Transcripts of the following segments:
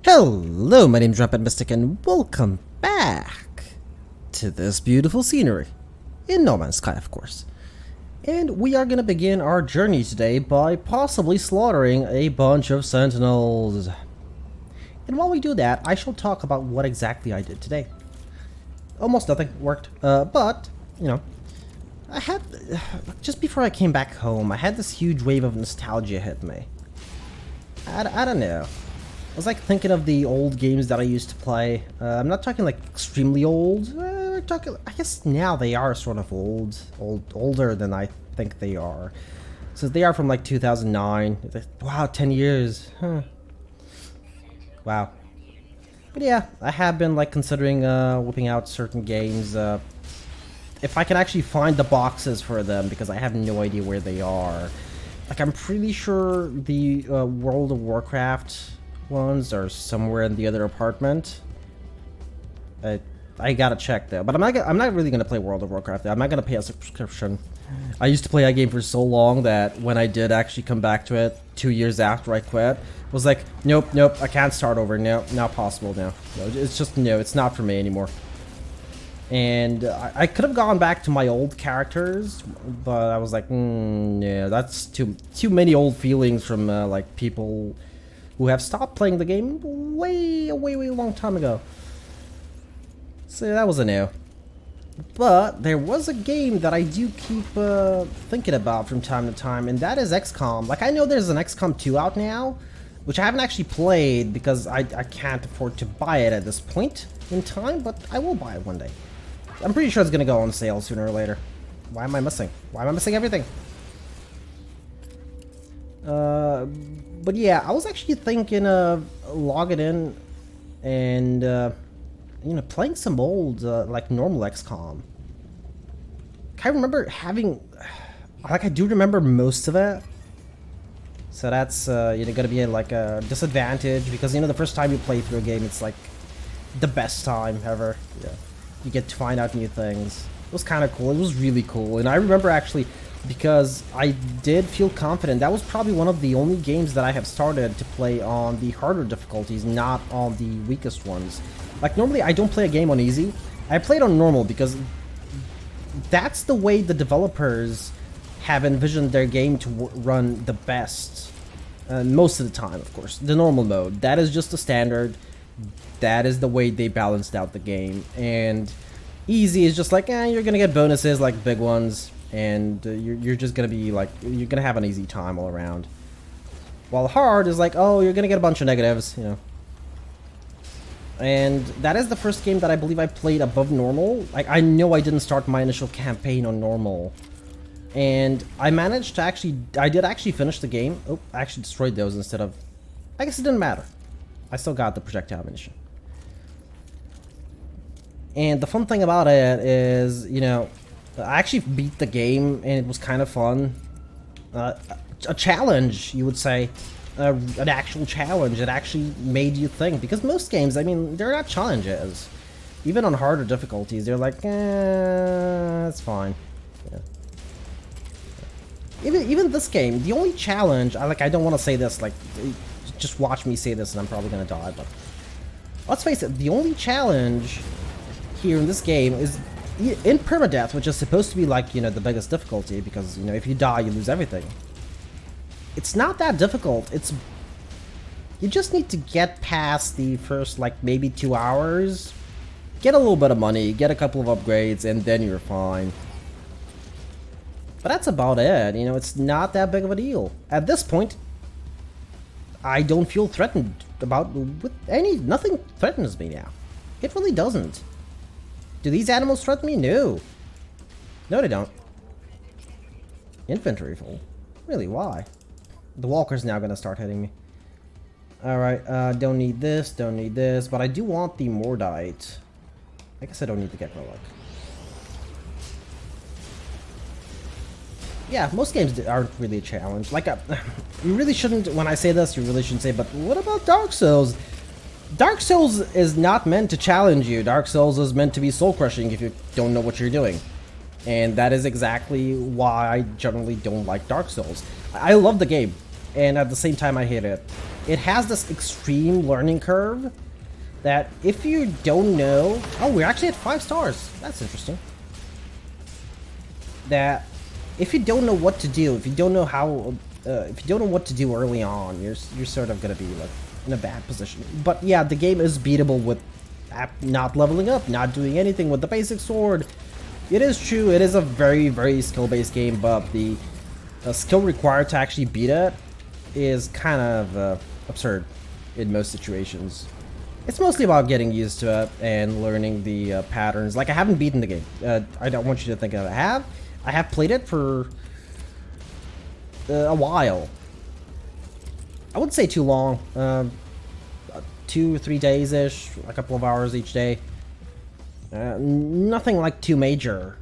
Hello, my name's Rampant and welcome back to this beautiful scenery in No Man's Sky, of course. And we are going to begin our journey today by possibly slaughtering a bunch of sentinels. And while we do that, I shall talk about what exactly I did today. Almost nothing worked, but, you know, I had, just before I came back home, I had this huge wave of nostalgia hit me. I don't know. I was like thinking of the old games that I used to play. I'm not talking like extremely old. We're talking, I guess now they are sort of older than I think they are. So they are from like 2009. Wow, 10 years. Huh. Wow. But yeah, I have been like considering whipping out certain games. If I can actually find the boxes for them, because I have no idea where they are. Like I'm pretty sure the World of Warcraft ones are somewhere in the other apartment. I gotta check though, but I'm not really gonna play World of Warcraft. I'm not gonna pay a subscription. I used to play that game for so long that when I did actually come back to it 2 years after I quit, it was like, nope, I can't start over. No, not possible now. No, it's just, no, it's not for me anymore. And I could have gone back to my old characters, but I was like, no, that's too many old feelings from like people who have stopped playing the game way long time ago. So that was a no. But there was a game that I do keep thinking about from time to time, and that is XCOM. Like I know there's an XCOM 2 out now, which I haven't actually played because I can't afford to buy it at this point in time, but I will buy it one day. I'm pretty sure it's gonna go on sale sooner or later. Why am I missing? Why am I missing everything? But yeah, I was actually thinking of logging in and, you know, playing some old, like, normal XCOM. I remember having, like, I do remember most of it. So that's, you know, gonna be, like, a disadvantage because, you know, the first time you play through a game, it's, like, the best time ever. Yeah. You get to find out new things. It was kind of cool. It was really cool. And I remember actually, because I did feel confident. That was probably one of the only games that I have started to play on the harder difficulties, not on the weakest ones. Like normally I don't play a game on easy. I played on normal because that's the way the developers have envisioned their game to run the best. Most of the time, of course. The normal mode. That is just the standard. That is the way they balanced out the game. And easy is just like, you're gonna get bonuses like big ones. And you're just gonna be like, you're gonna have an easy time all around. While hard is like, oh, you're gonna get a bunch of negatives, you know. And that is the first game that I believe I played above normal. Like, I know I didn't start my initial campaign on normal. And I managed to actually, I did actually finish the game. Oh, I actually destroyed those instead of, I guess it didn't matter. I still got the projectile ammunition. And the fun thing about it is, you know, I actually beat the game and it was kind of fun. A challenge, you would say. An actual challenge. It actually made you think. Because most games, I mean, they're not challenges. Even on harder difficulties, they're like, it's fine. Yeah. Even this game, the only challenge, I don't want to say this, like, just watch me say this and I'm probably going to die, but let's face it, the only challenge here in this game is in Permadeath, which is supposed to be like, you know, the biggest difficulty because, you know, if you die, you lose everything. It's not that difficult. It's, you just need to get past the first, like, maybe 2 hours, get a little bit of money, get a couple of upgrades, and then you're fine. But that's about it, you know, it's not that big of a deal. At this point, I don't feel threatened nothing threatens me now. It really doesn't. Do these animals threaten me? No. No, they don't. Inventory full. Really, why? The walker's now gonna start hitting me. Alright, don't need this, but I do want the Mordite. I guess I don't need to get Relic. Yeah, most games aren't really a challenge. Like, you really shouldn't, when I say this, you really shouldn't say, but what about Dark Souls? Dark Souls is not meant to challenge you. Dark Souls is meant to be soul-crushing if you don't know what you're doing. And that is exactly why I generally don't like Dark Souls. I love the game. and at the same time I hate it. It has this extreme learning curve that if you don't know... Oh, we're actually at 5 stars. That's interesting. That if you don't know what to do, if you don't know how... if you don't know what to do early on, you're sort of gonna be like in a bad position. But yeah, the game is beatable with not leveling up, not doing anything with the basic sword. It is true, it is a very, very skill-based game, but the skill required to actually beat it is kind of absurd in most situations. It's mostly about getting used to it and learning the patterns. Like, I haven't beaten the game. I don't want you to think that I have. I have played it for a while. I wouldn't say too long. 2 or 3 days-ish, a couple of hours each day. Nothing like too major.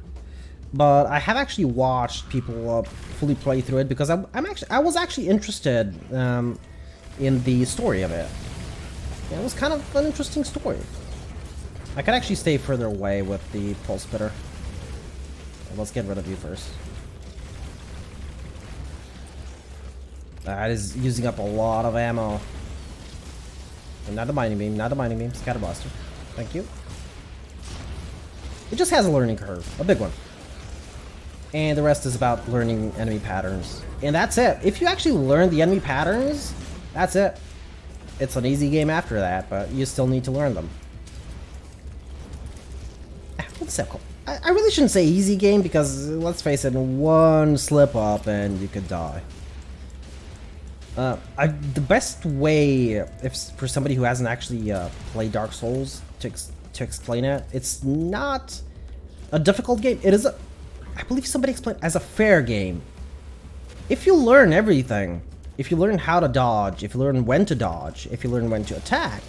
But I have actually watched people fully play through it because I was actually interested in the story of it. Yeah, it was kind of an interesting story. I could actually stay further away with the pulse spitter. Let's get rid of you first. That is using up a lot of ammo. And not the mining beam, not the mining beam, scatter blaster. Thank you. It just has a learning curve, a big one. And the rest is about learning enemy patterns. And that's it. If you actually learn the enemy patterns, that's it. It's an easy game after that, but you still need to learn them. What's that called? I really shouldn't say easy game because, let's face it, one slip up and you could die. The best way, for somebody who hasn't actually played Dark Souls, to explain it, it's not a difficult game. It is a, I believe somebody explained, as a fair game. If you learn everything, if you learn how to dodge, if you learn when to dodge, if you learn when to attack,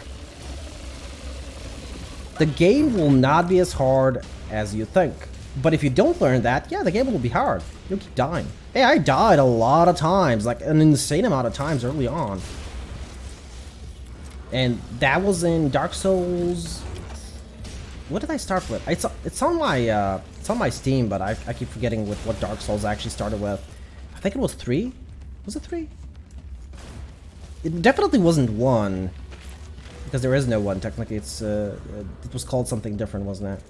the game will not be as hard as you think. But if you don't learn that, yeah, the game will be hard. You'll keep dying. Hey, I died a lot of times, like an insane amount of times early on. And that was in Dark Souls. What did I start with? It's on my Steam, but I keep forgetting with what Dark Souls I actually started with. I think it was 3. Was it 3? It definitely wasn't 1, because there is no 1 technically. It was called something different, wasn't it?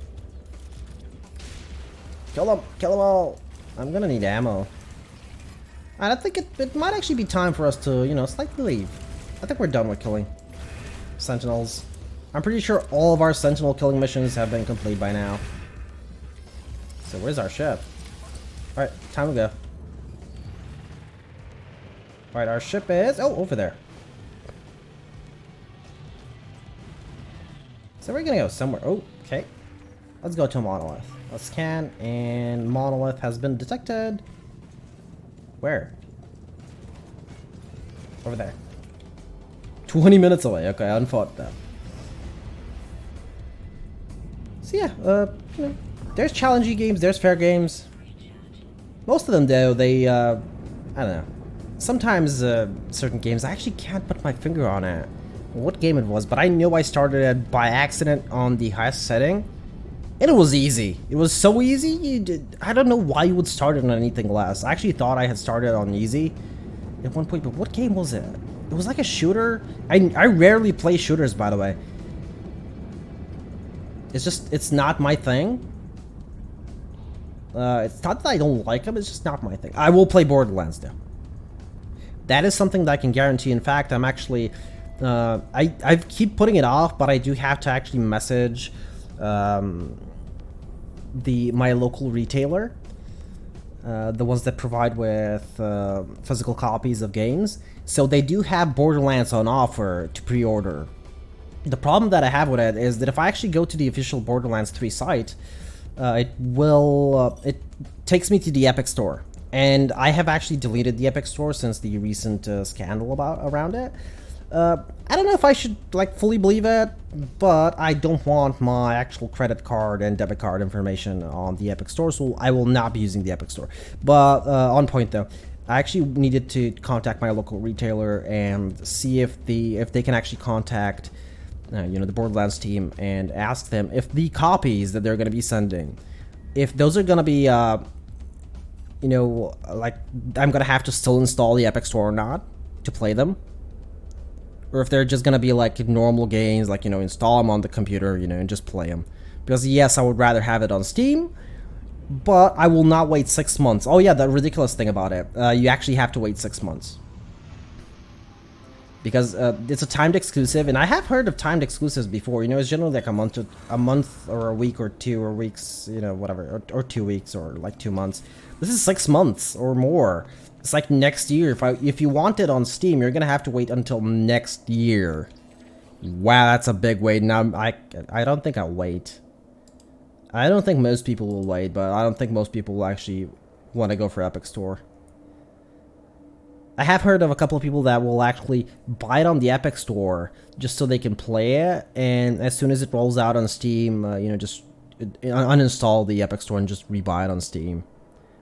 Kill them all. I'm gonna need ammo. And I think it might actually be time for us to, you know, slightly leave. I think we're done with killing sentinels. I'm pretty sure all of our sentinel killing missions have been complete by now. So where's our ship? Alright, time to go. Alright, our ship is... Oh, over there. So we're gonna go somewhere. Oh, okay. Let's go to a monolith. Let's scan, and monolith has been detected. Where? Over there. 20 minutes away. Okay, unfought that. So yeah, you know, there's challenging games, there's fair games. Most of them, though, they, I don't know. Sometimes certain games, I actually can't put my finger on it, what game it was, but I know I started it by accident on the highest setting, and it was easy. It was so easy, I don't know why you would start it on anything less. I actually thought I had started on easy at one point, but what game was it? It was like a shooter. I rarely play shooters, by the way. It's not my thing. It's not that I don't like them, it's just not my thing. I will play Borderlands though. That is something that I can guarantee. In fact, I'm actually, I keep putting it off, but I do have to actually message my local retailer, the ones that provide with physical copies of games. So they do have Borderlands on offer to pre-order. The problem that I have with it is that if I actually go to the official Borderlands 3 site, it takes me to the Epic Store. And I have actually deleted the Epic Store since the recent scandal around it. I don't know if I should like fully believe it, but I don't want my actual credit card and debit card information on the Epic Store, so I will not be using the Epic Store. But on point though, I actually needed to contact my local retailer and see if they can actually contact you know, the Borderlands team and ask them if the copies that they're going to be sending, if those are going to be, you know, like I'm going to have to still install the Epic Store or not. to play them, or if they're just gonna be like normal games, like, you know, install them on the computer, you know, and just play them. Because yes, I would rather have it on Steam, but I will not wait 6 months. Oh yeah, the ridiculous thing about it, you actually have to wait 6 months. Because it's a timed exclusive, and I have heard of timed exclusives before. You know, it's generally like a month or a week or 2 or weeks, you know, whatever, or 2 weeks or like 2 months. This is 6 months or more. It's like next year. If you want it on Steam, you're gonna have to wait until next year. Wow, that's a big wait. Now I don't think I'll wait. I don't think most people will wait, but I don't think most people will actually want to go for Epic Store. I have heard of a couple of people that will actually buy it on the Epic Store just so they can play it, and as soon as it rolls out on Steam, you know, just uninstall the Epic Store and just rebuy it on Steam.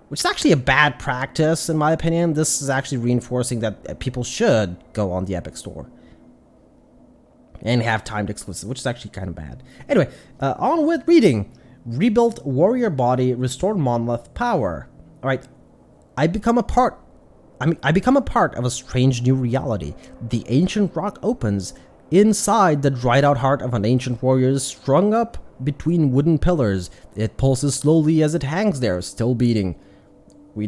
Which is actually a bad practice, in my opinion. This is actually reinforcing that people should go on the Epic Store and have timed exclusive, which is actually kind of bad. Anyway, on with reading. Rebuilt warrior body, restored monolith power. Alright, I become a part of a strange new reality. The ancient rock opens. Inside the dried out heart of an ancient warrior is strung up between wooden pillars. It pulses slowly as it hangs there, still beating.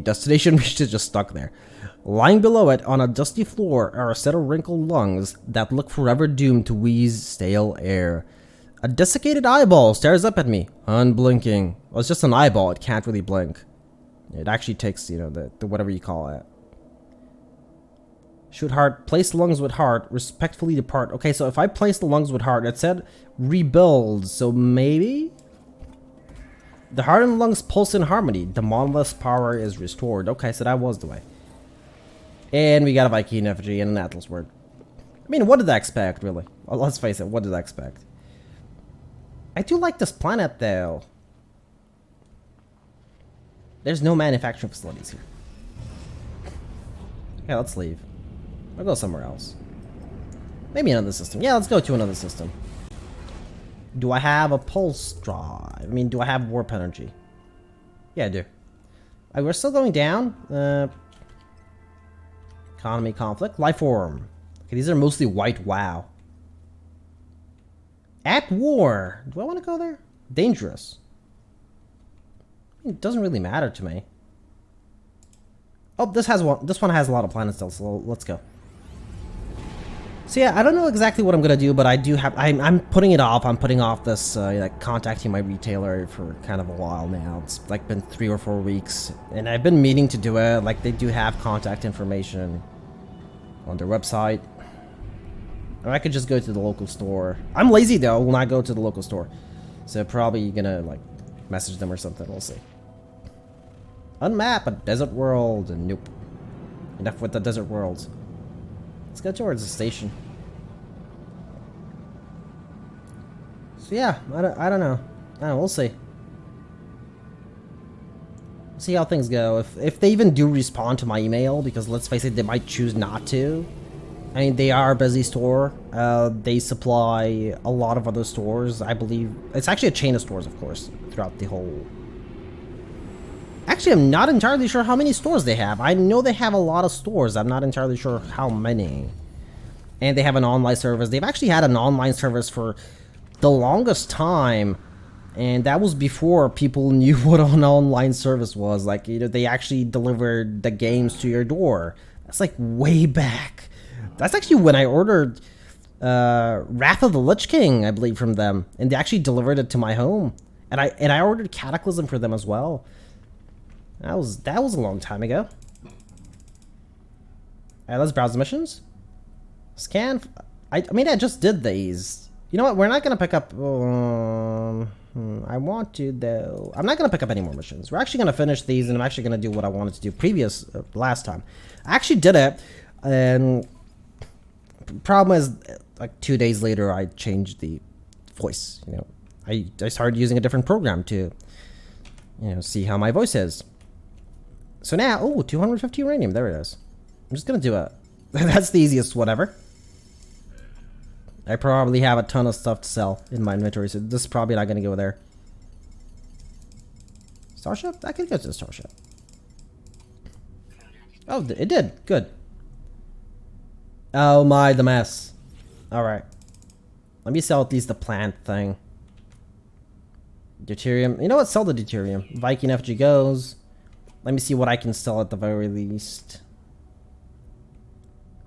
Destination reached is just stuck there. Lying below it on a dusty floor are a set of wrinkled lungs that look forever doomed to wheeze stale air. A desiccated eyeball stares up at me, unblinking. Well, it's just an eyeball, it can't really blink. It actually takes, you know, the whatever you call it. Shoot heart, place lungs with heart, respectfully depart. Okay, so if I place the lungs with heart, it said rebuild, so maybe? The heart and lungs pulse in harmony. The monolith's power is restored. Okay, so that was the way. And we got a Viking effigy and an Atlas word. I mean, what did I expect, really? Well, let's face it, what did I expect? I do like this planet, though. There's no manufacturing facilities here. Okay, let's leave. I'll go somewhere else. Maybe another system. Yeah, let's go to another system. Do I have a pulse drive? I mean, do I have warp energy? Yeah, I do. We're still going down. Economy, conflict, life form. Okay, these are mostly white. Wow. At war. Do I want to go there? Dangerous. It doesn't really matter to me. Oh, this one has a lot of planets still, so let's go. So yeah, I don't know exactly what I'm gonna do, but I do have. I'm putting it off. I'm putting off this like contacting my retailer for kind of a while now. It's like been 3 or 4 weeks, and I've been meaning to do it. Like, they do have contact information on their website, or I could just go to the local store. I'm lazy though. I will not go to the local store, so probably gonna like message them or something. We'll see. Unmap a desert world, and nope. Enough with the desert worlds. Let's go towards the station. So yeah, I don't know. We'll see. We'll see how things go. If they even do respond to my email, because let's face it, they might choose not to. I mean, they are a busy store. They supply a lot of other stores, I believe. It's actually a chain of stores, of course, throughout the whole... Actually, I'm not entirely sure how many stores they have. I know they have a lot of stores. I'm not entirely sure how many. And they have an online service. They've actually had an online service for the longest time. And that was before people knew what an online service was. Like, you know, they actually delivered the games to your door. That's like way back. That's actually when I ordered Wrath of the Lich King, I believe, from them. And they actually delivered it to my home. And I ordered Cataclysm for them as well. That was a long time ago. Alright, let's browse the missions. Scan. I mean, I just did these. You know what? We're not gonna pick up. I want to though. I'm not gonna pick up any more missions. We're actually gonna finish these, and I'm actually gonna do what I wanted to do last time. I actually did it, and problem is, like 2 days later, I changed the voice. You know, I started using a different program to, you know, see how my voice is. So now, oh, 250 uranium, there it is. I'm just gonna do it. That's the easiest whatever. I probably have a ton of stuff to sell in my inventory, so this is probably not gonna go there. Starship? I could go to the starship. Oh, it did. Good. Oh my, the mess. Alright. Let me sell at least the plant thing. Deuterium. You know what? Sell the deuterium. Viking FG goes. Let me see what I can sell at the very least.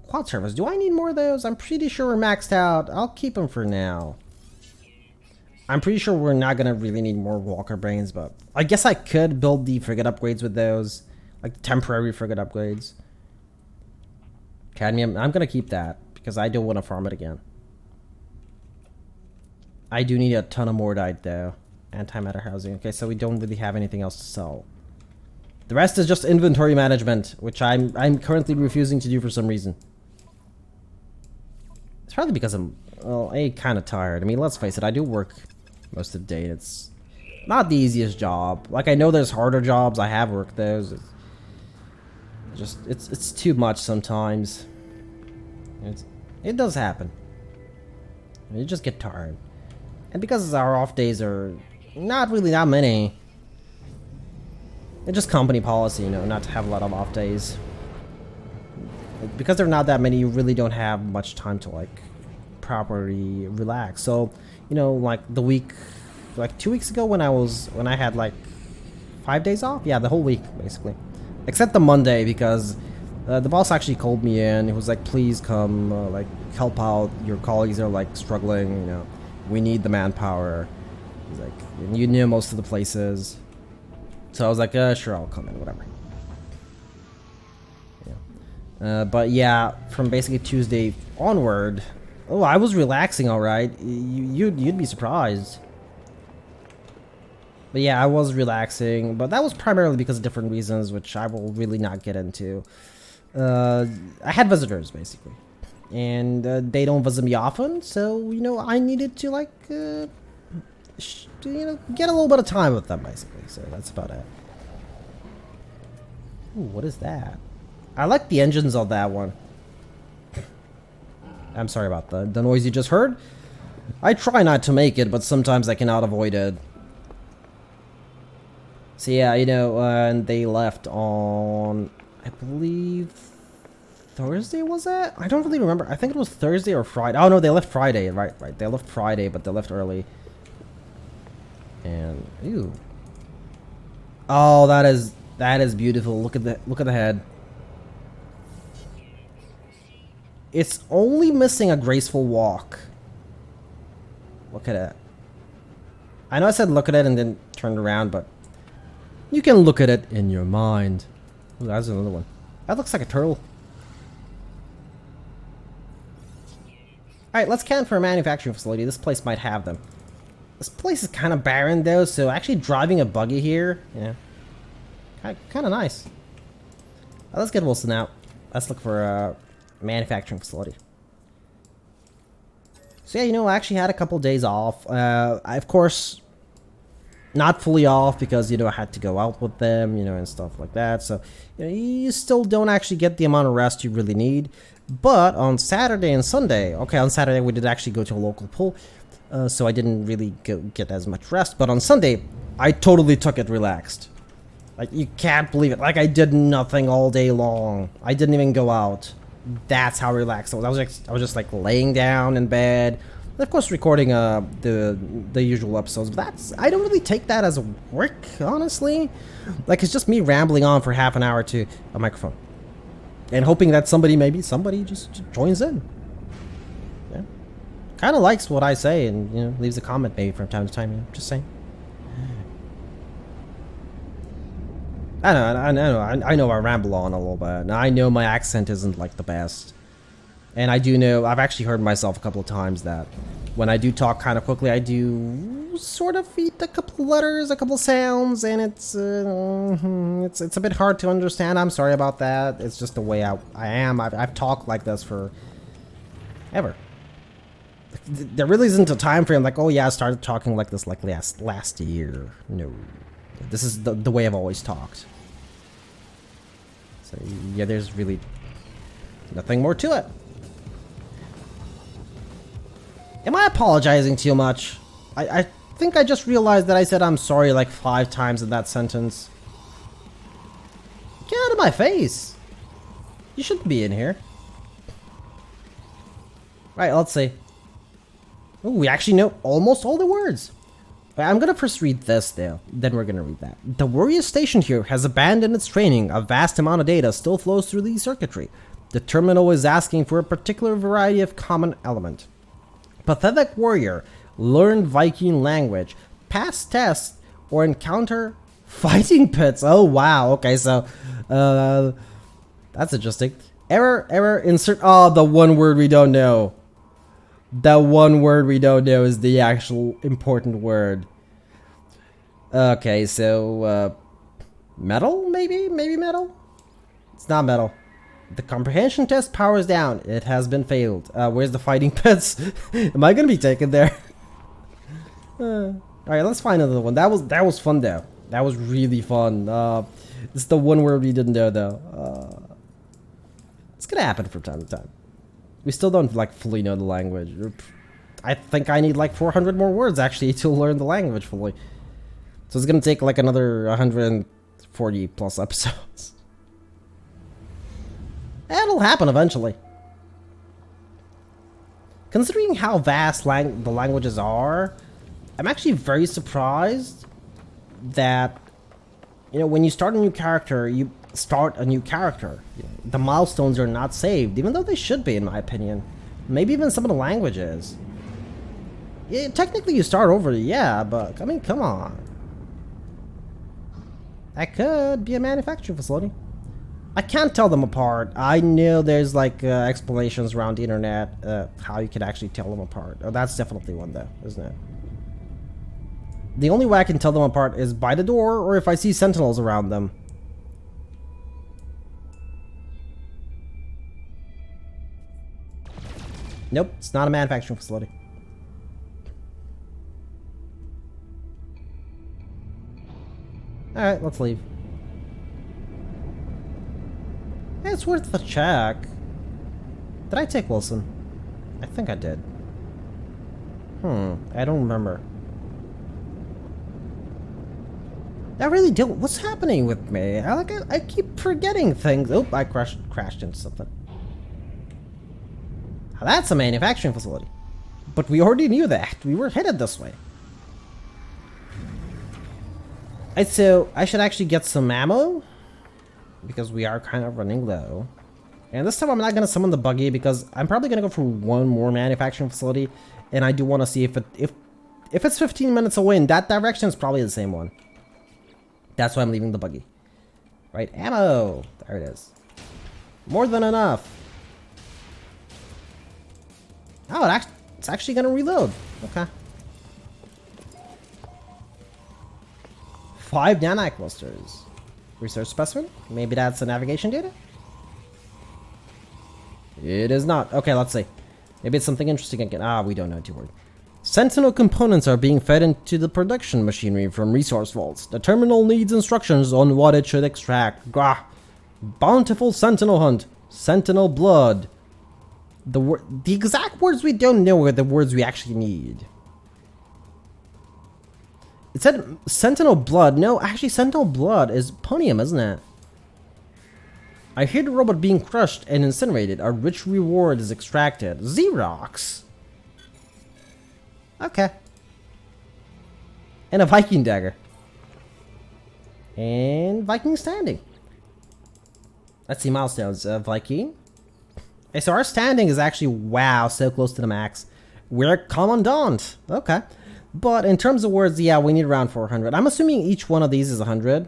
Quad service. Do I need more of those? I'm pretty sure we're maxed out. I'll keep them for now. I'm pretty sure we're not going to really need more Walker Brains, but I guess I could build the frigate upgrades with those. Like temporary frigate upgrades. Cadmium. I'm going to keep that because I don't want to farm it again. I do need a ton of Mordite though. Antimatter housing. Okay, so we don't really have anything else to sell. The rest is just inventory management, which I'm currently refusing to do for some reason. It's probably because I'm, well, kind of tired. I mean, let's face it, I do work most of the day. It's not the easiest job. Like, I know there's harder jobs. I have worked those. It's too much sometimes. It does happen. You just get tired. And because our off days are not really that many, it's just company policy, you know, not to have a lot of off days. Because there are not that many, you really don't have much time to, like, properly relax. So, you know, like the week, like 2 weeks ago when I had like 5 days off, yeah, the whole week basically, except the Monday, because the boss actually called me in. He was like, please come, like, help out, your colleagues are like struggling, you know, we need the manpower. He's like, you knew most of the places. So I was like, sure, I'll come in, whatever. Yeah. But yeah, from basically Tuesday onward, oh, I was relaxing, all right. You'd be surprised. But yeah, I was relaxing, but that was primarily because of different reasons, which I will really not get into. I had visitors, basically. And they don't visit me often, so, you know, I needed to, like, you know, get a little bit of time with them, basically. So that's about it. Ooh, what is that? I like the engines on that one. I'm sorry about the noise you just heard. I try not to make it, but sometimes I cannot avoid it. So yeah, you know, and they left on, I believe, Thursday, was it? I don't really remember. I think it was Thursday or Friday. Oh no, they left Friday. Right. They left Friday, but they left early. And ew. Oh, that is beautiful. Look at the head. It's only missing a graceful walk. Look at it. I know I said look at it and then turned around, but you can look at it in your mind. Ooh, that's another one. That looks like a turtle. Alright, let's scan for a manufacturing facility. This place might have them. This place is kind of barren though, so actually driving a buggy here, yeah, kind of nice. Let's get Wilson out. Let's look for a manufacturing facility. So yeah, you know, I actually had a couple days off. I, of course, not fully off because, you know, I had to go out with them, you know, and stuff like that. So, you know, you still don't actually get the amount of rest you really need. But on Saturday and Sunday, okay, on Saturday we did actually go to a local pool, so I didn't really get as much rest. But on Sunday, I totally took it relaxed. Like, you can't believe it. Like, I did nothing all day long. I didn't even go out. That's how relaxed I was. I was just like laying down in bed. And of course, recording the usual episodes. But I don't really take that as work, honestly. Like, it's just me rambling on for half an hour to a microphone. And hoping that maybe somebody just joins in. Yeah. Kind of likes what I say and, you know, leaves a comment maybe from time to time, you know, just saying. I know I ramble on a little bit. Now, I know my accent isn't like the best. And I do know, I've actually heard myself a couple of times that when I do talk kind of quickly, I do sort of eat a couple of letters, a couple of sounds, and it's a bit hard to understand. I'm sorry about that. It's just the way I am. I've talked like this for ever. There really isn't a time frame like, oh yeah, I started talking like this like last year. No, this is the way I've always talked. So yeah, there's really nothing more to it. Am I apologizing too much? I think I just realized that I said I'm sorry like 5 times in that sentence. Get out of my face. You shouldn't be in here. Right, let's see. Ooh, we actually know almost all the words. I'm gonna first read this though, then we're gonna read that. The warrior stationed here has abandoned its training. A vast amount of data still flows through the circuitry. The terminal is asking for a particular variety of common element. Pathetic warrior, learn Viking language, pass tests, or encounter fighting pits. Oh wow, okay, so that's interesting. Error, insert. Oh, the one word we don't know. The one word we don't know is the actual important word. Okay, so metal, maybe metal. It's not metal. The comprehension test powers down. It has been failed. Where's the fighting pits? Am I gonna be taken there? All right, let's find another one. That was fun though. That was really fun. It's the one word we didn't know though. It's gonna happen from time to time. We still don't like fully know the language. I think I need like 400 more words actually to learn the language fully. So it's gonna take like another 140 plus episodes. It'll happen eventually. Considering how vast the languages are, I'm actually very surprised that, you know, when you start a new character, you start a new character. The milestones are not saved, even though they should be, in my opinion. Maybe even some of the languages. Yeah, technically you start over, yeah, but I mean, come on. That could be a manufacturing facility. I can't tell them apart. I know there's like explanations around the internet how you can actually tell them apart. Oh, that's definitely one though, isn't it? The only way I can tell them apart is by the door or if I see sentinels around them. Nope, it's not a manufacturing facility. Alright, let's leave. Hey, it's worth a check. Did I take Wilson? I think I did. I don't remember. I really don't. What's happening with me? I keep forgetting things. Oh, I crashed into something. Now that's a manufacturing facility. But we already knew that. We were headed this way. Alright, so I should actually get some ammo. Because we are kind of running low. And this time I'm not going to summon the buggy because I'm probably going to go for one more manufacturing facility. And I do want to see if it's 15 minutes away in that direction, it's probably the same one. That's why I'm leaving the buggy. Right, ammo! There it is. More than enough. Oh, it's actually going to reload. Okay. 5 nanite clusters. Research specimen? Maybe that's the navigation data? It is not. Okay, let's see. Maybe it's something interesting again. Ah, we don't know too worried. Sentinel components are being fed into the production machinery from resource vaults. The terminal needs instructions on what it should extract. Gah. Bountiful sentinel hunt. Sentinel blood. The exact words we don't know are the words we actually need. It said sentinel blood. No, actually sentinel blood is ponium, isn't it? I hear the robot being crushed and incinerated. A rich reward is extracted. Xerox. Okay. And a Viking dagger. And Viking standing. Let's see milestones. Viking. Okay, so our standing is actually, wow, so close to the max. We're commandant. Okay. But in terms of words, yeah, we need around 400. I'm assuming each one of these is 100.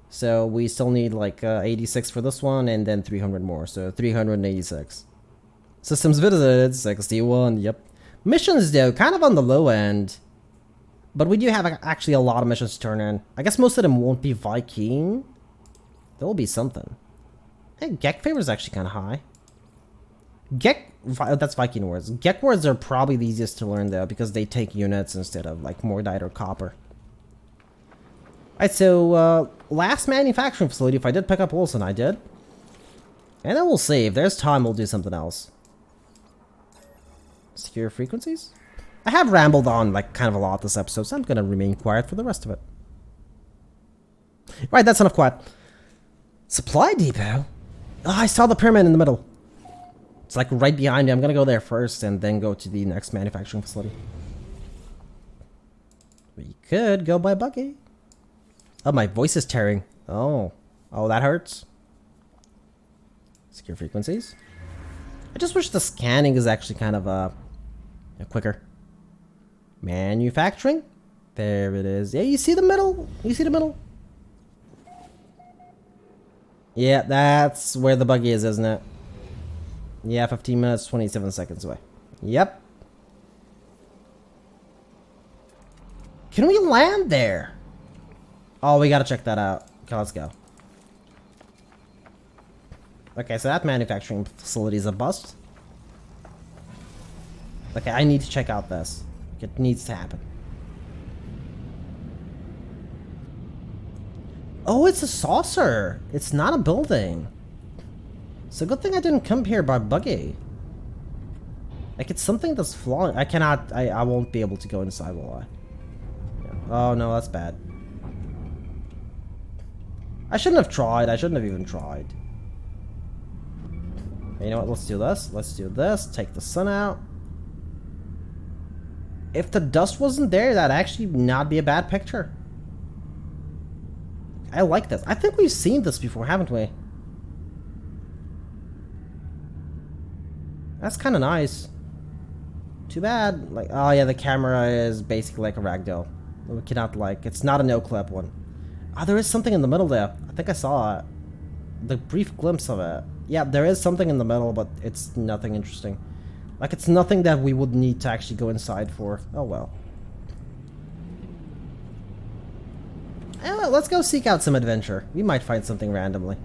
So we still need like 86 for this one and then 300 more. So 386. Systems visited, 61. Yep. Missions, though, kind of on the low end. But we do have actually a lot of missions to turn in. I guess most of them won't be Viking. There will be something. Hey, Gek favor is actually kind of high. That's Viking words. Gek words are probably the easiest to learn, though, because they take units instead of, like, Mordite or Copper. Alright, so, last manufacturing facility, if I did pick up Wilson, I did. And then we'll see. If there's time, we'll do something else. Secure frequencies? I have rambled on, like, kind of a lot this episode, so I'm gonna remain quiet for the rest of it. Right, that's enough quiet. Supply depot? Oh, I saw the pyramid in the middle. It's like right behind me. I'm gonna go there first and then go to the next manufacturing facility. We could go by buggy. Oh, my voice is tearing. Oh, that hurts. Secure frequencies. I just wish the scanning is actually kind of quicker. Manufacturing. There it is. Yeah, you see the middle? You see the middle? Yeah, that's where the buggy is, isn't it? Yeah, 15 minutes, 27 seconds away. Yep. Can we land there? Oh, we gotta check that out. Okay, let's go. Okay, so that manufacturing facility is a bust. Okay, I need to check out this. It needs to happen. Oh, it's a saucer. It's not a building. It's a good thing I didn't come here by buggy. Like, it's something that's flying. I won't be able to go inside, will I? Yeah. Oh, no, that's bad. I shouldn't have tried. I shouldn't have even tried. You know what? Let's do this. Let's do this. Take the sun out. If the dust wasn't there, that'd actually not be a bad picture. I like this. I think we've seen this before, haven't we? That's kind of nice. Too bad. Like, oh yeah, the camera is basically like a ragdoll. We cannot like. It's not a no-clip one. Oh, there is something in the middle there. I think I saw it. The brief glimpse of it. Yeah, there is something in the middle, but it's nothing interesting. Like, it's nothing that we would need to actually go inside for. Oh well. Let's go seek out some adventure. We might find something randomly.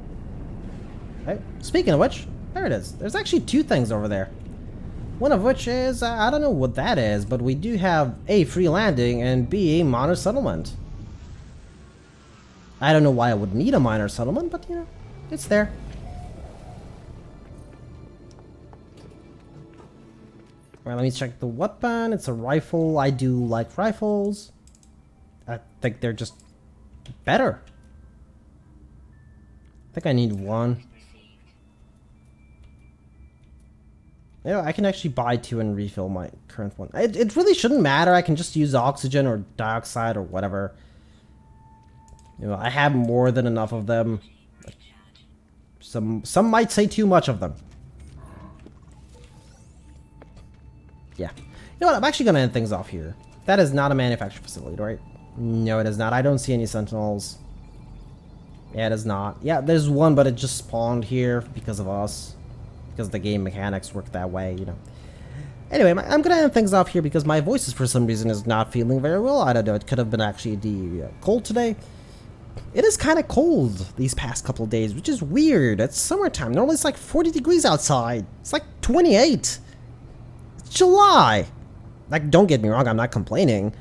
Right. Speaking of which, there it is. There's actually two things over there. One of which is, I don't know what that is, but we do have A, free landing, and B, a minor settlement. I don't know why I would need a minor settlement, but you know, it's there. Alright, let me check the weapon. It's a rifle. I do like rifles. I think they're just better. I think I need one. You know, I can actually buy two and refill my current one. It really shouldn't matter. I can just use oxygen or dioxide or whatever. You know, I have more than enough of them. Some might say too much of them. Yeah. You know what? I'm actually going to end things off here. That is not a manufacturing facility, right? No, it is not. I don't see any sentinels. Yeah, it is not. Yeah, there's one, but it just spawned here because of us. Because the game mechanics work that way, you know. Anyway, I'm going to end things off here because my voice is, for some reason, is not feeling very well. I don't know. It could have been actually the cold today. It is kind of cold these past couple of days, which is weird. It's summertime. Normally it's like 40 degrees outside. It's like 28. It's July. Like, don't get me wrong. I'm not complaining.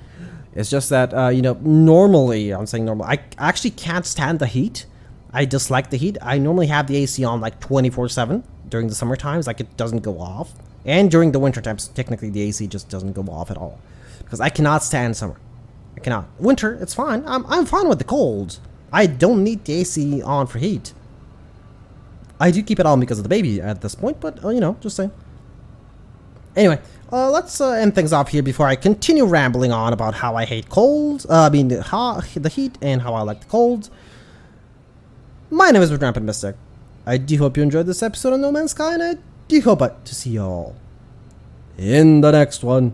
It's just that, you know, normally, I'm saying normal, I actually can't stand the heat. I dislike the heat. I normally have the AC on like 24/7 during the summer times. Like, it doesn't go off. And during the winter times, technically the AC just doesn't go off at all. Because I cannot stand summer. I cannot. Winter, it's fine. I'm fine with the cold. I don't need the AC on for heat. I do keep it on because of the baby at this point, but, you know, just saying. Anyway, let's end things off here before I continue rambling on about how I hate cold. The heat and how I like the cold. My name is Rampant Mystic. I do hope you enjoyed this episode of No Man's Sky, and I do hope to see y'all in the next one.